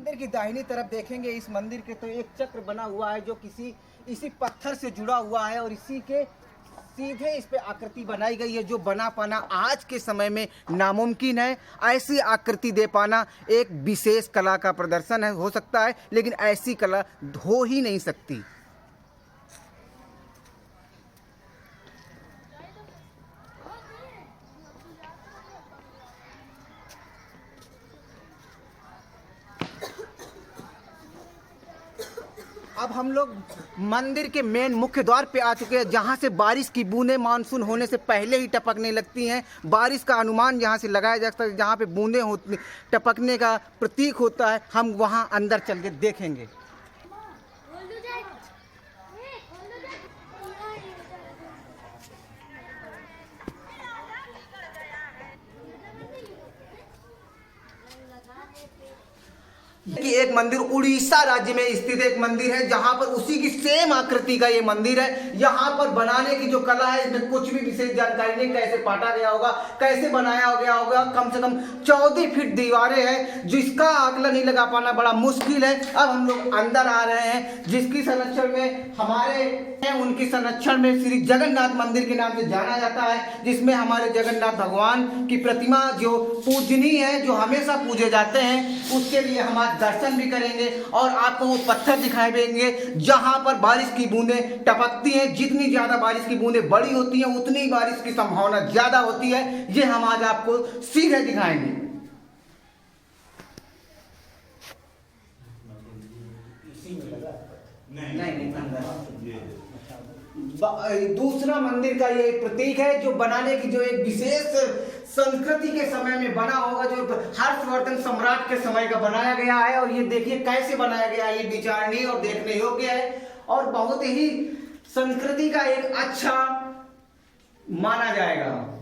मंदिर की दाहिनी तरफ देखेंगे इस मंदिर के तो एक चक्र बना हुआ है जो इसी पत्थर से जुड़ा हुआ है और इसी के सीधे इस पे आकृति बनाई गई है जो बना पाना आज के समय में नामुमकिन है। ऐसी आकृति दे पाना एक विशेष कला का प्रदर्शन है, हो सकता है, लेकिन ऐसी कला हो ही नहीं सकती। अब हम लोग मंदिर के मेन मुख्य द्वार पे आ चुके हैं जहाँ से बारिश की बूंदें मानसून होने से पहले ही टपकने लगती हैं। बारिश का अनुमान यहाँ से लगाया जा सकता है, जहाँ पे बूंदें होती टपकने का प्रतीक होता है। हम वहाँ अंदर चल के देखेंगे। कि एक मंदिर उड़ीसा राज्य में स्थित एक मंदिर है जहां पर उसी की सेम आकृति का ये मंदिर है। यहाँ पर बनाने की जो कला है इसमें कुछ भी विशेष जानकारी नहीं, कैसे पाटा गया होगा, कैसे बनाया गया होगा। कम से कम 14 फीट दीवारें हैं जिसका आकलन ही लगा पाना बड़ा मुश्किल है। अब हम लोग अंदर आ रहे हैं जिसकी संरक्षण में हमारे उनकी संरक्षण में श्री जगन्नाथ मंदिर के नाम से जाना जाता है, जिसमें हमारे जगन्नाथ भगवान की प्रतिमा जो पूजनीय है, जो हमेशा पूजे जाते हैं, उसके लिए हम आज दर्शन भी करेंगे और आपको वो पत्थर दिखाई देंगे जहां पर बारिश की बूंदें टपकती हैं। जितनी ज्यादा बारिश की बूंदें बड़ी होती हैं उतनी बारिश की संभावना ज्यादा होती है। ये हम आज आपको सीधे दिखाएंगे। दूसरा मंदिर का ये प्रतीक है जो बनाने की जो एक विशेष संस्कृति के समय में बना होगा, जो हर्षवर्धन सम्राट के समय का बनाया गया है। और ये देखिए कैसे बनाया गया है, ये विचारणीय और देखने योग्य है और बहुत ही संस्कृति का एक अच्छा माना जाएगा।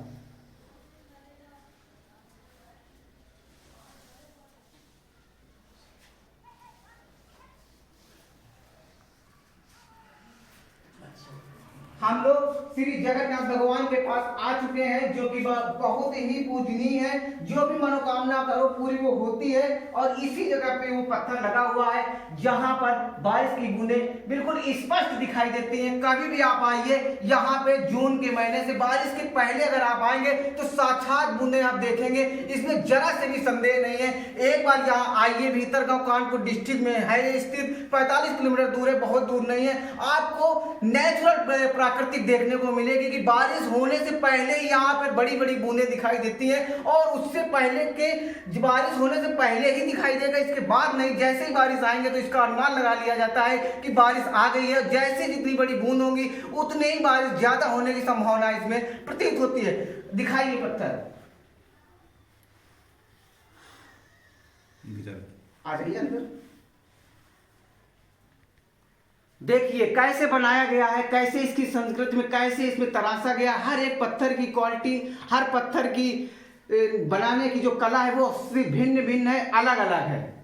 हम लोग श्री जगन्नाथ भगवान के पास आ चुके हैं जो कि बहुत ही पूजनीय है। जो भी मनोकामना करो पूरी वो होती है और इसी जगह पे वो पत्थर लगा हुआ है जहां पर बारिश की बूंदें बिल्कुल स्पष्ट दिखाई देती हैं। कभी भी आप आइए यहाँ पे जून के महीने से बारिश के पहले अगर आप आएंगे तो साक्षात बूंदें आप देखेंगे, इसमें जरा से भी संदेह नहीं है। एक बार यहाँ आइए, भीतरगांव कानपुर डिस्ट्रिक्ट में है स्थित, 45 किलोमीटर दूर है, बहुत दूर नहीं है। आपको नेचुरल प्राकृतिक देखने को मिलेगी कि बारिश होने से पहले ही यहाँ पे बड़ी बड़ी बूंदें दिखाई देती हैं और उससे पहले के बारिश होने से पहले ही दिखाई देगा, इसके बाद नहीं। जैसे ही बारिश आएंगे तो इसका अनुमान लगा लिया जाता है कि बारिश आ गई है। जैसे जितनी बड़ी बूंद होंगी उतनी ही बारिश ज्यादा होने की संभावना इसमें प्रतीत होती है। दिखाइए पत्थर, आ जाइए अंदर। देखिए कैसे बनाया गया है, कैसे इसकी संस्कृति में कैसे इसमें तराशा गया। हर एक पत्थर की क्वालिटी, हर पत्थर की बनाने की जो कला है वो भिन्न भिन्न है, अलग अलग है।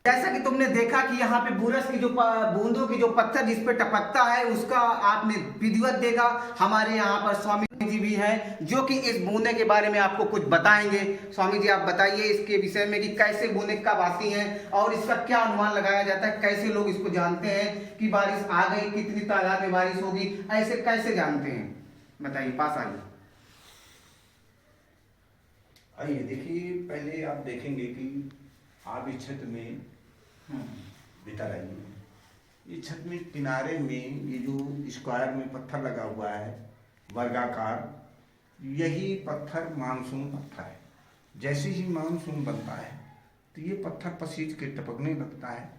जैसा कि तुमने देखा कि यहाँ पे बूरस की जो बूंदों की जो पत्थर जिस पे टपकता है उसका आपने विधिवत देखा। हमारे यहाँ पर स्वामी जी भी हैं जो कि इस बूंदे के बारे में आपको कुछ बताएंगे। स्वामी जी आप बताइए इसके विषय में कि कैसे बूंदे कब आती हैं और इसका क्या अनुमान लगाया जाता है, कैसे लोग इसको जानते हैं कि बारिश आ गई, कितनी तादाद में बारिश होगी, ऐसे कैसे जानते हैं, बताइए। पास आइए। आइए देखिए, पहले आप देखेंगे कि आप इस छत में भीतर आइए। इस छत में किनारे में ये जो स्क्वायर में पत्थर लगा हुआ है वर्गाकार, यही पत्थर मानसून पत्थर है। जैसे ही मानसून बनता है तो ये पत्थर पसीज के टपकने लगता है।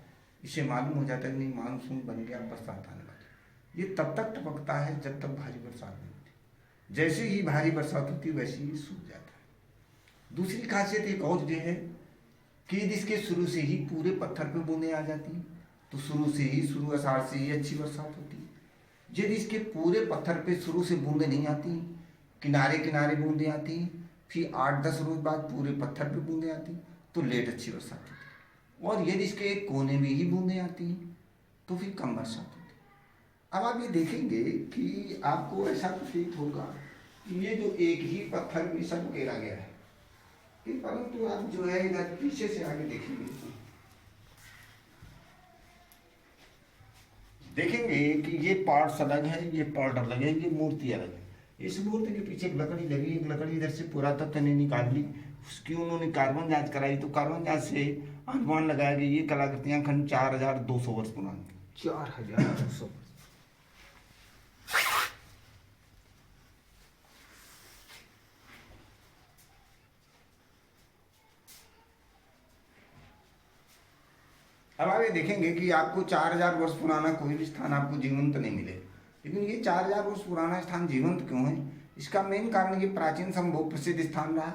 इसे मालूम हो जाता है कि नहीं मानसून बन गया, बरसात आने वाली। ये तब तक टपकता है जब तक भारी बरसात नहीं होती। जैसे ही भारी बरसात होती वैसे ही सूख जाता है। दूसरी खासियत एक और ये है कि इसके शुरू से ही पूरे पत्थर पे बूंदें आ जाती हैं। तो शुरू आषाढ़ से ही अच्छी बरसात होती है। यदि इसके पूरे पत्थर पे शुरू से बूंदें नहीं आती, किनारे किनारे बूंदें आती, फिर 8-10 रोज बाद पूरे पत्थर पे बूंदें आती, तो लेट अच्छी बरसात होती है। और यदि इसके एक कोने में ही बूंदें आती तो फिर कम बरसात होती। अब आप ये देखेंगे कि आपको ऐसा प्रतीत होगा कि ये जो एक ही पत्थर में सब घेरा गया है, परंतु आप जो है इधर पीछे से आगे देखेंगे कि ये पार्ट्स अलग है, ये पार्ट अलग है, ये मूर्ति अलग है। इस मूर्ति के पीछे एक लकड़ी लगी, एक लकड़ी इधर से पुरातत्व ने निकाल ली, उसकी उन्होंने कार्बन जांच कराई, तो कार्बन जांच से अनुमान लगाया कि ये कलाकृतियां खंड 4200 वर्ष पुरानी। 4200 अब आप ये देखेंगे कि आपको 4000 वर्ष पुराना कोई भी स्थान आपको जीवंत नहीं मिले, लेकिन ये 4000 वर्ष पुराना स्थान जीवंत क्यों है? इसका मेन कारण ये प्राचीन संभव प्रसिद्ध स्थान रहा।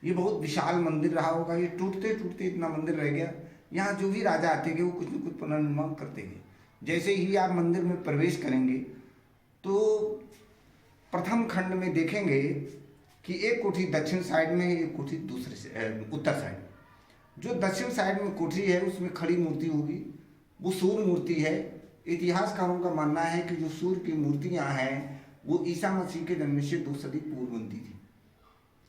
ये बहुत विशाल मंदिर रहा होगा, ये टूटते टूटते इतना मंदिर रह गया। यहाँ जो भी राजा आते गए वो कुछ न कुछ पुनर्निर्माण करते गए। जैसे ही आप मंदिर में प्रवेश करेंगे तो प्रथम खंड में देखेंगे कि एक कोठी दक्षिण साइड में, एक कोठी दूसरे से उत्तर साइड। जो दक्षिण साइड में कोठरी है उसमें खड़ी मूर्ति होगी, वो सूर्य मूर्ति है। इतिहासकारों का मानना है कि जो सूर्य की मूर्तियां हैं वो ईसा मसीह के जन्म से 2 सदी पूर्व बनती थी।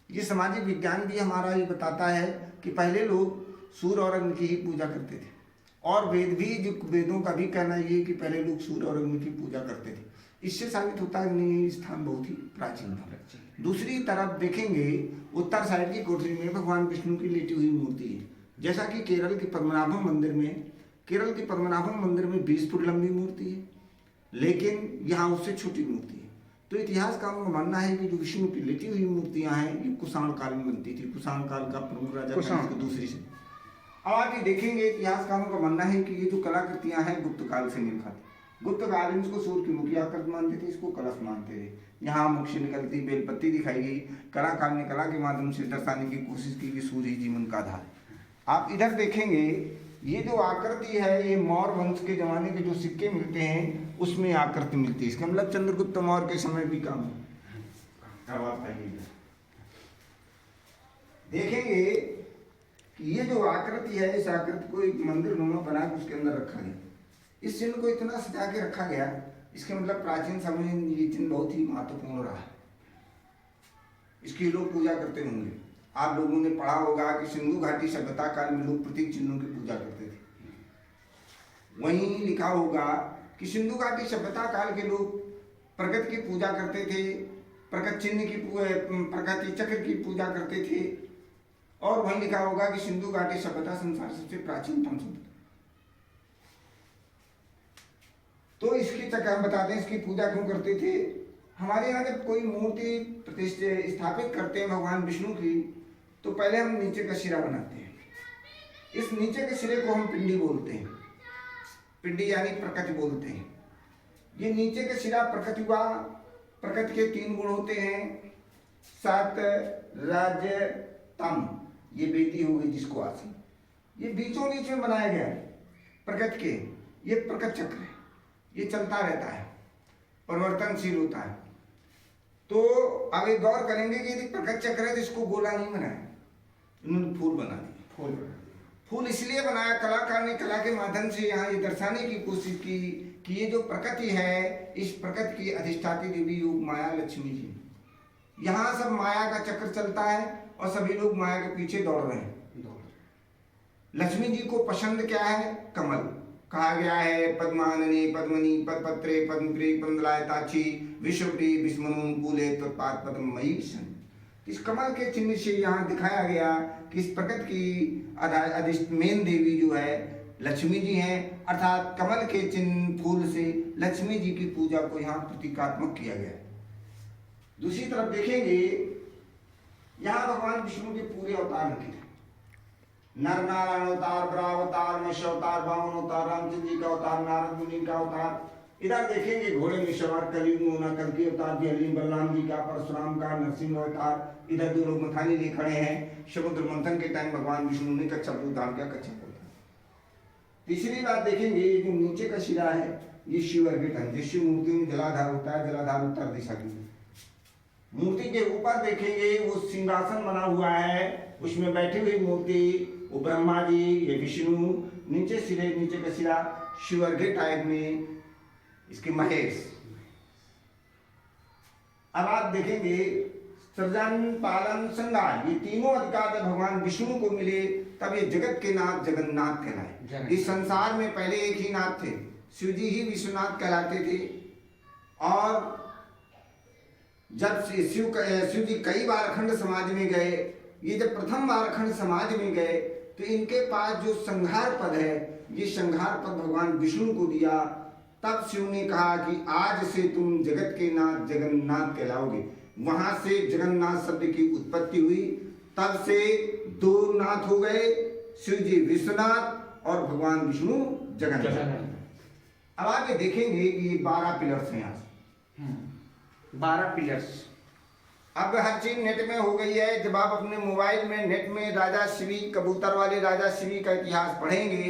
ये सामाजिक विज्ञान भी हमारा ये बताता है कि पहले लोग सूर्य और अग्नि की ही पूजा करते थे, और वेदों का भी कहना ये कि पहले लोग सूर्य और अग्नि की पूजा करते थे। इससे साबित होता है कि ये स्थान बहुत ही प्राचीन था। दूसरी तरफ देखेंगे उत्तर साइड की कोठरी में भगवान विष्णु की लेटी हुई मूर्ति है। जैसा कि केरल के पद्मनाभम मंदिर में 20 फुट लंबी मूर्ति है, लेकिन यहाँ उससे छोटी मूर्ति है। तो इतिहासकारों का मानना है कि जो विष्णु की लेटी हुई मूर्तियां हैं ये कुषाण काल में बनती थी। कुषाण काल का प्रमुख राजा दूसरी से। अब आप ये देखेंगे इतिहासकारों का मानना है कि ये जो कलाकृतियां हैं गुप्त काल से मेल खाती। गुप्त काल में इसको सूर्य की मुखी आकृति मानते थे, इसको कलश मानते थे। यहाँ मुख से निकलती बेलपत्ती दिखाई गई। कलाकार ने कला के माध्यम से दर्शाने की कोशिश की कि सूर्य ही जीवन का आधार है। आप इधर देखेंगे ये जो आकृति है ये मौर्य वंश के जमाने के जो सिक्के मिलते हैं उसमें आकृति मिलती है। इसका मतलब चंद्रगुप्त मौर्य के समय भी काम है। अब आप देखेंगे कि ये जो आकृति है इस आकृति को एक मंदिर नुमा बना के उसके अंदर रखा गया। इस चिन्ह को इतना सजा के रखा गया, इसके मतलब प्राचीन समय में ये चिन्ह बहुत ही महत्वपूर्ण रहा है। इसकी लोग पूजा करते होंगे। आप लोगों ने पढ़ा होगा कि सिंधु घाटी सभ्यता काल में लोग प्रतीक चिन्हों की पूजा करते थे। वहीं लिखा होगा कि सिंधु घाटी सभ्यता काल के लोग प्रगति की पूजा करते थे, प्रगति चिन्ह की प्रगति चक्र की पूजा करते थे। और वहीं लिखा होगा कि सिंधु घाटी सभ्यता संसार सबसे प्राचीन सभ्यता। तो इसकी चक्र हम बताते हैं इसकी पूजा क्यों करते थे। हमारे यहाँ जब कोई मूर्ति प्रतिष्ठित स्थापित करते हैं भगवान विष्णु की, तो पहले हम नीचे का सिरा बनाते हैं। इस नीचे के सिरे को हम पिंडी बोलते हैं। पिंडी यानी प्रकृति बोलते हैं। ये नीचे का सिरा प्रकृति हुआ। प्रकृति के 3 गुण होते हैं, सत रज तम। ये बेटी हो गई जिसको आसी। ये बीचों बीच में बनाया गया है प्रकृति के। ये प्रकृति चक्र है, ये चलता रहता है, परिवर्तनशील होता है। तो अब एक गौर करेंगे कि यदि प्रकृति चक्र है तो इसको गोला नहीं बनाया, उन्होंने फूल बना दिया। फूल इसलिए बनाया, कलाकार ने कला के माध्यम से यहाँ ये दर्शाने की कोशिश की कि ये जो प्रकृति है इस प्रकृति की अधिष्ठात्री देवी योग माया लक्ष्मी जी। यहाँ सब माया का चक्र चलता है और सभी लोग माया के पीछे दौड़ रहे हैं। लक्ष्मी जी को पसंद क्या है? कमल। कहा गया है पद्मानने पद्मनी पदपत्रे पद्मप्रिय पद्मलायताक्षी विश्वप्रिय विस्मनुकूले तत्पाद पद्ममयी सन। इस कमल के चिन्ह से यहाँ दिखाया गया कि इस प्रकृति की मेन देवी जो है लक्ष्मी जी हैं, अर्थात कमल के चिन्ह फूल से लक्ष्मी जी की पूजा को यहाँ प्रतीकात्मक किया गया। दूसरी तरफ देखेंगे यहाँ भगवान विष्णु के पूरे अवतार लिखे थे। नर नारायण अवतार, बराह अवतार, मत्स्य अवतार, वामन अवतार, रामचंद्र जी का अवतार, नारद मुनि का अवतार। इधर देखेंगे घोड़े में सवार कलयुग में होना कल की अवतार जी हरि बलराम जी का, परशुराम का, नरसिंह अवतार। इधर 2 लोग मथानी ले खड़े हैं। समुद्र मंथन के टाइम भगवान विष्णु ने कच्छप धारण किया। कच्छप तीसरी बात देखेंगे, ये जो नीचे का शिरा है ये शिव अर्घ्य है, जिससे मूर्ति में जलाधार होता है, जलाधार उत्तर दिशा की। मूर्ति के ऊपर देखेंगे वो सिंहासन बना हुआ है, उसमें बैठी हुई मूर्ति वो ब्रह्मा जी, ये विष्णु, नीचे सिरे, नीचे का सिरा शिव अर्घ्य टाइप में इसके महेश। अब आप देखेंगे सृजन पालन श्रृंगार, ये तीनों अधिकार जब भगवान विष्णु को मिले तब ये जगत के नाथ जगन्नाथ कहलाए। इस संसार में पहले एक ही नाथ थे, शिव जी ही विश्वनाथ कहलाते थे। और जब शिव जी कई बार अखंड समाज में गए, ये जब प्रथम बार अखंड समाज में गए तो इनके पास जो संहार पद है, ये संहार पद भगवान विष्णु को दिया। तब शिव ने कहा कि आज से तुम जगत के नाथ जगन्नाथ कहलाओगे। वहां से जगन्नाथ शब्द की उत्पत्ति हुई, तब से दो नाथ हो गए, शिव जी विश्वनाथ और भगवान विष्णु जगन्नाथ। अब आगे देखेंगे कि ये 12 पिलर्स हैं, यहाँ 12 पिलर्स। अब हर चीज नेट में हो गई है। जब आप अपने मोबाइल में नेट में राजा शिवी, कबूतर वाले राजा शिवी का इतिहास पढ़ेंगे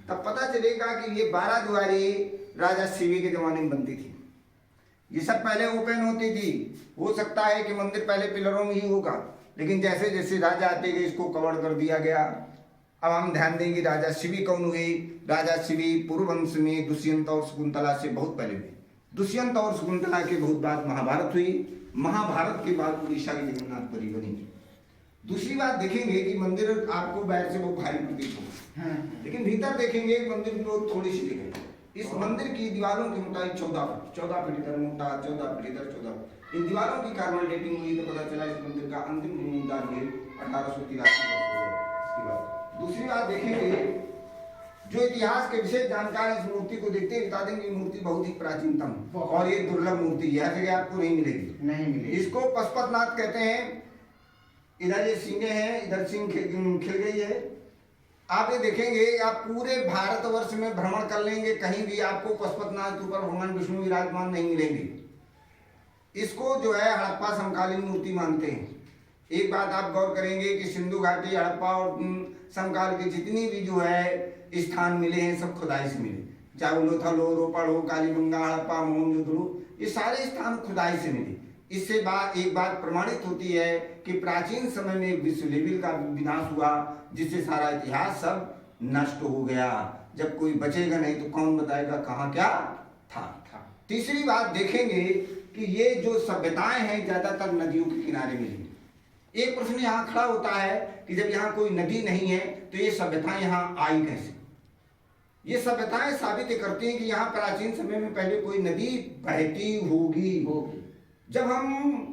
तब पता चलेगा कि ये 12 द्वारी राजा शिवी के जमाने में बनती थी। ये सब पहले ओपन होती थी। हो सकता है कि मंदिर पहले पिलरों में ही होगा, लेकिन जैसे जैसे राजा आते गए इसको कवर कर दिया गया। अब हम ध्यान देंगे राजा शिवी कौन हुए। राजा शिवी पूर्व वंश में दुष्यंत और शकुंतला से बहुत पहले हुए। दुष्यंत और शकुंतला के बहुत बाद महाभारत हुई। महाभारत के बाद उड़ीसा की जगन्नाथपुरी बनी। दूसरी बात देखेंगे कि मंदिर आपको बाहर से वो भारी प्रतीत होगा, लेकिन भीतर देखेंगे मंदिर को थोड़ी सी दिखेगी। इस मंदिर की दीवारों की मोटाई 14 फीट इधर मोटा, 14 फीट इधर 14। इन दीवारों की कार्बन डेटिंग हुई तो पता चला इस मंदिर का अंतिम निर्माण 1883 में। दूसरी बात देखेंगे, जो इतिहास के विशेष जानकार इस मूर्ति को देखते ही बता देंगे मूर्ति बहुत ही प्राचीनतम और ये दुर्लभ मूर्ति है, यह जगह आपको नहीं मिलेगी। इसको पशुपतिनाथ कहते हैं। इधर ये सींगे हैं, इधर सींग खिल गई है। आप ये देखेंगे, आप पूरे भारतवर्ष में भ्रमण कर लेंगे, कहीं भी आपको पशुपतिनाथ के ऊपर भगवान विष्णु विराजमान नहीं मिलेंगे। इसको जो है हड़प्पा समकालीन मूर्ति मानते हैं। एक बात आप गौर करेंगे कि सिंधु घाटी, हड़प्पा और समकाल के जितनी भी जो है स्थान मिले हैं सब खुदाई से मिले, चाहे वो लोथल हो, रोपड़ हो, कालीबंगा, हड़प्पा, मोहनजोदड़ो, ये सारे स्थान खुदाई से मिले। इससे एक बात प्रमाणित होती है कि प्राचीन समय में विश्व लेवल का विनाश हुआ, जिससे सारा इतिहास सब नष्ट हो गया। जब कोई बचेगा नहीं तो कौन बताएगा कहाँ क्या था। तीसरी बात देखेंगे कि ये जो सभ्यताएं हैं ज्यादातर नदियों के किनारे मिलेंगी। एक प्रश्न यहाँ खड़ा होता है कि जब यहाँ कोई नदी नहीं है तो ये सभ्यताएं यहाँ आई कैसे। ये सभ्यताएं साबित करती हैं कि यहाँ प्राचीन समय में पहले कोई नदी बहती होगी। जब हम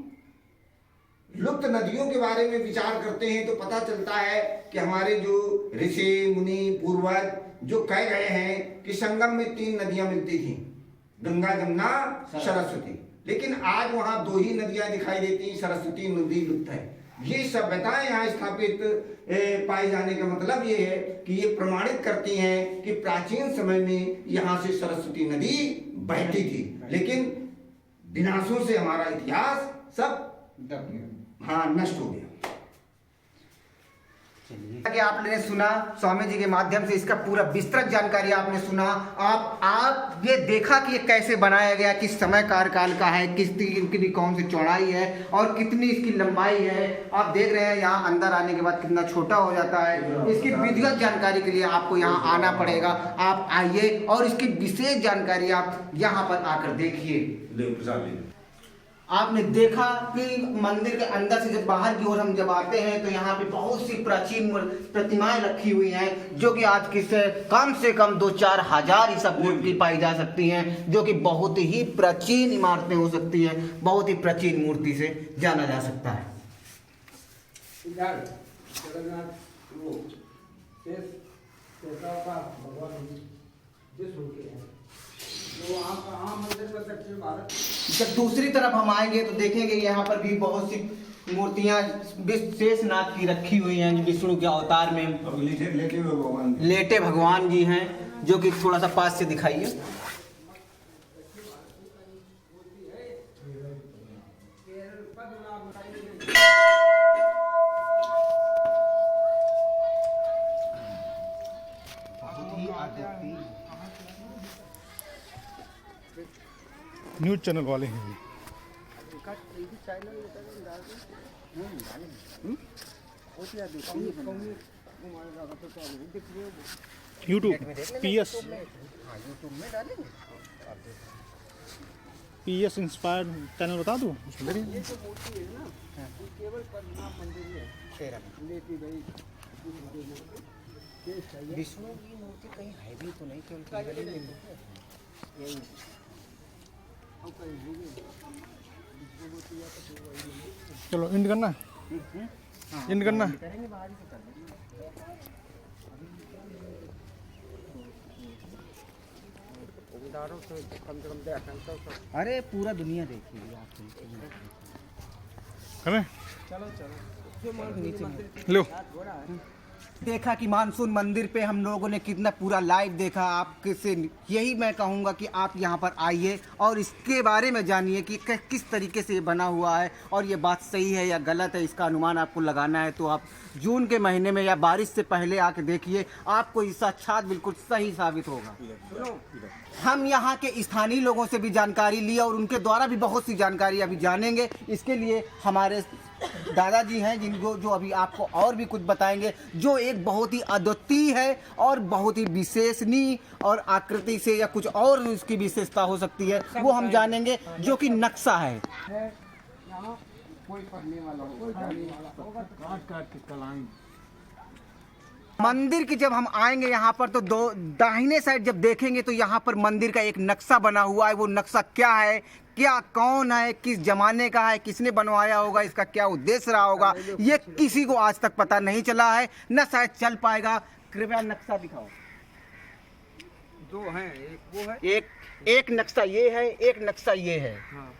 लुप्त नदियों के बारे में विचार करते हैं तो पता चलता है कि हमारे जो ऋषि मुनि पूर्वज जो कह गए हैं कि संगम में 3 नदियां मिलती थी, गंगा, जमुना, सरस्वती। लेकिन आज वहां 2 ही नदियां दिखाई देती, सरस्वती नदी लुप्त है। ये सभ्यताएं यहाँ स्थापित पाए जाने का मतलब ये है कि ये प्रमाणित करती हैं कि प्राचीन समय में यहाँ से सरस्वती नदी बहती थी, लेकिन विनाशों से हमारा इतिहास सब नष्ट हो गया। कि आपने सुना स्वामी जी के माध्यम से इसका पूरा विस्तृत जानकारी आपने सुना। आप ये देखा कि ये कैसे बनाया गया, किस समय कार्यकाल का है, कितनी कौन सी चौड़ाई है और कितनी इसकी लंबाई है। आप देख रहे हैं यहाँ अंदर आने के बाद कितना छोटा हो जाता है। इसकी विधिवत जानकारी के लिए आपको यहाँ आना पड़ेगा। आप आइए और इसकी विशेष जानकारी आप यहाँ पर आकर देखिए। आपने देखा कि मंदिर के अंदर से जब बाहर की ओर हम जब आते हैं तो यहाँ पे बहुत सी प्राचीन प्रतिमाएं रखी हुई हैं, जो कि आज की से कम 2-4 हजार ही सब मूर्ति पाई जा सकती हैं, जो कि बहुत ही प्राचीन इमारतें हो सकती हैं, बहुत ही प्राचीन मूर्ति से जाना जा सकता है। जब दूसरी तरफ हम आएंगे तो देखेंगे यहाँ पर भी बहुत सी मूर्तियां शेषनाग की रखी हुई हैं, विष्णु के अवतार में लेटे भगवान जी हैं, जो कि थोड़ा सा पास से दिखाइए। न्यूज़ चैनल वाले हैं ये। यूट्यूब PS इंस्पायर चैनल बता दूँ उसमें देखिए। विष्णु की मूर्ति कहीं है भी तो नहीं, केवल चलो इंड करना, इंड करना। अरे पूरा दुनिया देखिए आप। करें लो। देखा कि मानसून मंदिर पे हम लोगों ने कितना पूरा लाइव देखा। आपके से यही मैं कहूँगा कि आप यहाँ पर आइए और इसके बारे में जानिए कि किस तरीके से ये बना हुआ है और ये बात सही है या गलत है। इसका अनुमान आपको लगाना है तो आप जून के महीने में या बारिश से पहले आके देखिए, आपको ये साक्षात बिल्कुल सही साबित होगा। हम यहाँ के स्थानीय लोगों से भी जानकारी ली और उनके द्वारा भी बहुत सी जानकारी अभी जानेंगे। इसके लिए हमारे दादाजी हैं जिनको जो अभी आपको और भी कुछ बताएंगे, जो एक बहुत ही अद्वितीय है और बहुत ही विशेषणीय और आकृति से या कुछ और उसकी विशेषता हो सकती है, वो हम जानेंगे, जो कि नक्शा है। मंदिर की जब हम आएंगे यहाँ पर तो दाहिने साइड जब देखेंगे तो यहाँ पर मंदिर का एक नक्शा बना हुआ है। वो नक्शा क्या है, क्या कौन है, किस जमाने का है, किसने बनवाया होगा, इसका क्या उद्देश्य रहा होगा, ये किसी को आज तक पता नहीं चला है, न शायद चल पाएगा। कृपया नक्शा दिखाओ। दो हैं, एक वो है, एक नक्शा ये है, एक नक्शा ये है। हाँ।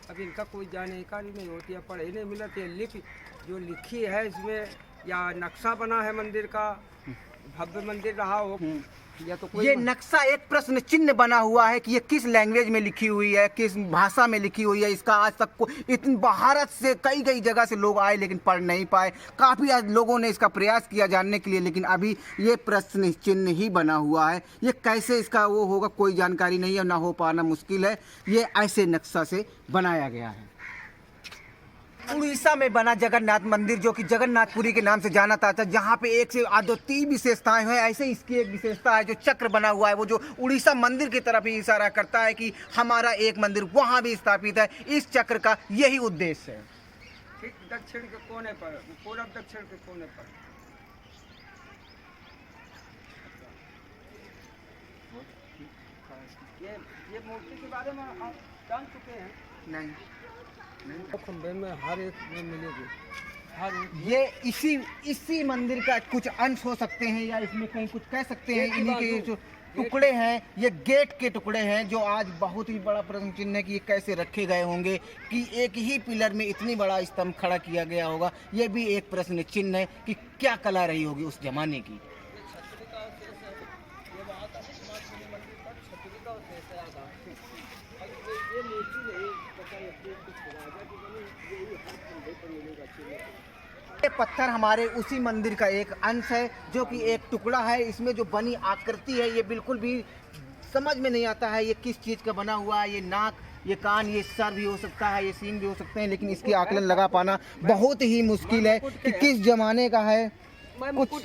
अब इनका कोई जानकारी नहीं होती है, पढ़े नहीं मिलती है। लिपि जो लिखी है इसमें या नक्शा बना है मंदिर का, भव्य मंदिर रहा हो या तो कोई ये नक्शा एक प्रश्न चिन्ह बना हुआ है कि ये किस लैंग्वेज में लिखी हुई है, किस भाषा में लिखी हुई है। इसका आज तक इतनी भारत से कई जगह से लोग आए लेकिन पढ़ नहीं पाए। काफ़ी आज लोगों ने इसका प्रयास किया जानने के लिए, लेकिन अभी ये प्रश्न चिन्ह ही बना हुआ है। ये कैसे इसका वो होगा कोई जानकारी नहीं है, ना हो पाना मुश्किल है। ये ऐसे नक्शा से बनाया गया है। उड़ीसा में बना जगन्नाथ मंदिर, जो कि जगन्नाथपुरी के नाम से जाना था, जहाँ पे एक से अद्वितीय विशेषताएं हैं, ऐसे इसकी एक विशेषता है जो चक्र बना हुआ है, वो जो उड़ीसा मंदिर की तरफ ही इशारा करता है कि हमारा एक मंदिर वहाँ भी स्थापित है। इस चक्र का यही उद्देश्य है। ठीक दक्षिण के कोने पर, पूर्व दक्षिण के कोने पर। ये मूर्ति के बारे में आप जान चुके हैं? नहीं, खंबे में हर एक में मिलेगी, हर एक। ये इसी मंदिर का कुछ अंश हो सकते हैं या इसमें कहीं कुछ कह सकते हैं। इन्हीं के जो टुकड़े हैं, ये गेट के टुकड़े हैं, जो आज बहुत ही बड़ा प्रश्न चिन्ह है कि ये कैसे रखे गए होंगे कि एक ही पिलर में इतनी बड़ा स्तंभ खड़ा किया गया होगा। ये भी एक प्रश्न चिन्ह है कि क्या कला रही होगी उस जमाने की। ये पत्थर हमारे उसी मंदिर का एक अंश है, जो कि एक टुकड़ा है। इसमें जो बनी आकृति है ये बिल्कुल भी समझ में नहीं आता है ये किस चीज़ का बना हुआ है। ये नाक, ये कान, ये सर भी हो सकता है, ये सींग भी हो सकते हैं, लेकिन इसकी आकलन लगा पाना बहुत ही मुश्किल है कि किस जमाने का है। मैं मुकुट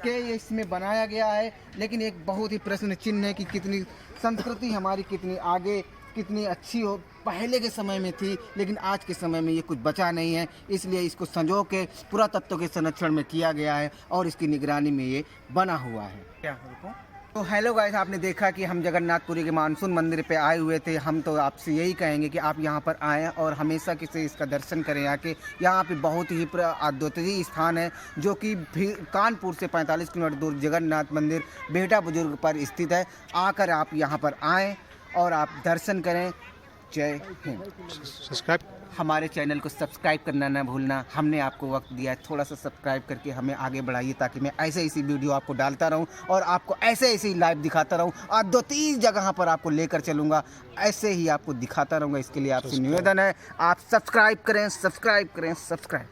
के इसमें बनाया गया है, लेकिन एक बहुत ही प्रश्न चिन्ह है कि कितनी संस्कृति हमारी कितनी आगे, कितनी अच्छी हो पहले के समय में थी, लेकिन आज के समय में ये कुछ बचा नहीं है। इसलिए इसको संजो के पुरातत्व के संरक्षण में किया गया है और इसकी निगरानी में ये बना हुआ है। क्या तो हेलो गाइस, आपने देखा कि हम जगन्नाथपुरी के मानसून मंदिर पे आए हुए थे। हम तो आपसे यही कहेंगे कि आप यहाँ पर आएँ और हमेशा किसी इसका दर्शन करें आके। यहाँ पे बहुत ही अद्वितीय स्थान है, जो कि कानपुर से 45 किलोमीटर दूर जगन्नाथ मंदिर बेहटा बुजुर्ग पर स्थित है। आकर आप यहाँ पर आएँ और आप दर्शन करें। जय हिंद। हमारे चैनल को सब्सक्राइब करना ना भूलना। हमने आपको वक्त दिया है, थोड़ा सा सब्सक्राइब करके हमें आगे बढ़ाइए, ताकि मैं ऐसे ऐसी वीडियो आपको डालता रहूं और आपको ऐसे ऐसे लाइव दिखाता रहूं। अद्वितीय जगह पर आपको लेकर चलूँगा, ऐसे ही आपको दिखाता रहूँगा। इसके लिए आपसे निवेदन है, आप सब्सक्राइब करें, सब्सक्राइब करें, सब्सक्राइब।